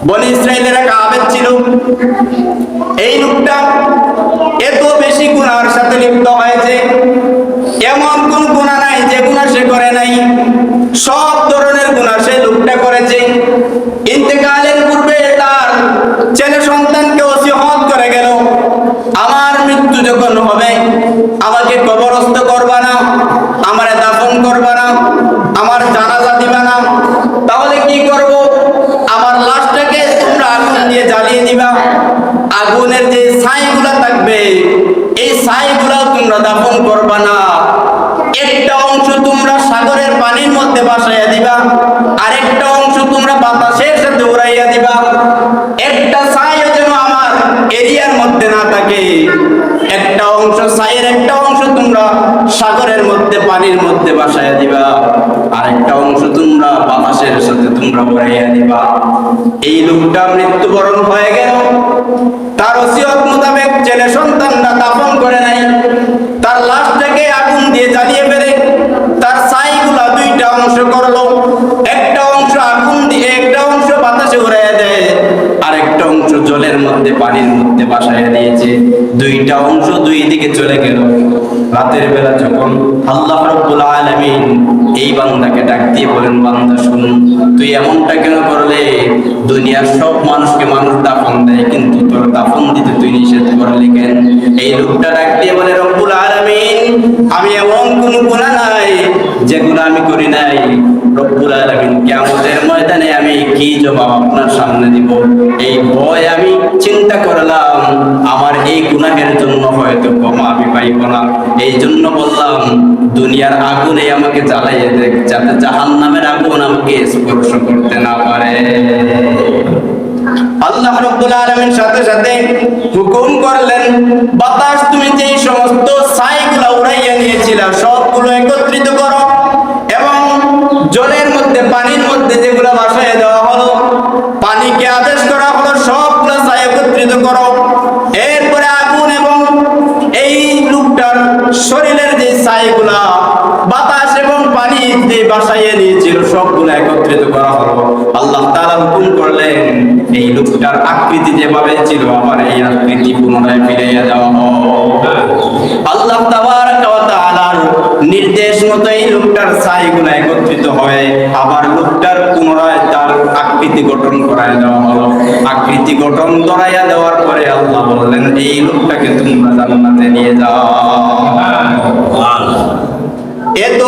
বনি ইসরাইলের এক আবেদ ছিল। এই লোকটা এত বেশি গুনার সাথে লিপ্ত হয়েছে, এমন কোন গুনাহ নাই যে গুনাহ সে করে নাই। সব ধরনের গুনাহ সেই লোকটা করেছে। ইন্তেকালের পূর্বে তার ছেলে সন্তানকে ওসিয়ত করে গেল, আমার মৃত্যু যখন হবে আমাকে কবরস্থ করবা না, আমারে দাফন করবা না, আমার জানাজা দিবা না। তাহলে কি করব? আমার লাশটাকে তোমরা আগুন দিয়ে জ্বালিয়ে দিবা। আগুনের যে ছাইগুলা থাকবে এই ছাইগুলা তোমরা দাফন করবা না। একটা অংশ তোমরা সাগরের পানির মধ্যে ভাসাইয়া দিবা, আরেকটা অংশ তোমরা বাতাসের সাথে উড়াইয়া দিবা। একটা ছাইও যেন আমার এরিয়ার মধ্যে না থাকে। একটা অংশ ছাইয়ের একটা অংশ তোমরা সাগরের মধ্যে পানির মধ্যে ভাসাইয়া দিবা, আরেকটা অংশ তোমরা বাতাসের সাথে তোমরা উড়াইয়া দিবা। এই লোকটা মৃত্যুবরণ হয়ে গেল। তার ওসিয়ত মোতাবেক ছেলে সন্তানরা দাফন করে নাই। তার লাশটাকে আগুন দিয়ে জ্বালিয়ে ফেলে তার ছাইগুলা দুইটা অংশ করলো। একটা অংশ আগুন দিয়ে, একটা অংশ বাতাসে উড়াইয়া দেয়, আরেকটা অংশ জলের মধ্যে পানির মধ্যে ভাসাইয়া দিয়েছে। দুইটা অংশ দুই দিকে চলে গেল। রাতের বেলা যখন আল্লাহ রাব্বুল আলামিন এই বান্দাকে ডাক দিয়ে বলেন, বান্দা শুন, তুই এমনটা কেন করলে? দুনিয়ার সব মানুষকে মানুষ দাফন দেয়, কিন্তু তোর দাফন দিতে তুই নিষেধ করলি কেন? এই লোকটা ডাক দিয়ে বলে, রব্বুল আলামিন, আমি এমন কোন গুনাহ নাই যে গুনাহ আমি করি নাই। রব্বুল আলামিন কিয়ামতের ময়দানে আমি কি জবাব আপনার সামনে দিব? এই ভয় আমি চিন্তা করলাম, আমার এই গুনাহের জন্য হয়তো ক্ষমা আমি পাইব না। এই জন্য বললাম, দুনিয়ার আগুনে আমাকে জ্বালাইয়ে দেখ, যাতে জাহান্নামের আগুন আমাকে স্পর্শ করতে না পারে। আল্লাহ রাব্বুল আলামিন সাথে সাথে হুকুম করলেন, বাতাস তুমি যেই সমস্ত ছাইগুলা উড়াইয়া নিয়েছিলা সবগুলো একত্রিত করো, এবং জলের মধ্যে পানির মধ্যে যেগুলো ভাসাইয়া দেওয়া হলো, পানিকে আদেশ করা হলো সবগুলো ছাই একত্রিত করো। এরপরে আগুন এবং এই লোকটার শরীরের যে ছাইগুলা বাতাস এবং পানি যে ভাসাইয়া নিয়েছিল সবগুলো একত্রিত করা হলো। আল্লাহ তাআলা হুকুম করলেন, এই লোকটার আকৃতি যেভাবে ছিল আবার এই আকৃতি পুনরায় ফিরাইয়া দেওয়া হোক। আল্লাহ তাবারাকা ওয়া তাআলার নির্দেশ মতো এই লোকটার ছাইগুলো একত্রিত হয়ে আবার লোকটার পুনরায় তার আকৃতি গঠন করায় দেওয়া হলো। আকৃতি গঠন করাইয়া দেওয়ার পরে আল্লাহ বললেন, এই লোকটাকে তোমরা জান্নাতে নিয়ে যাও। এত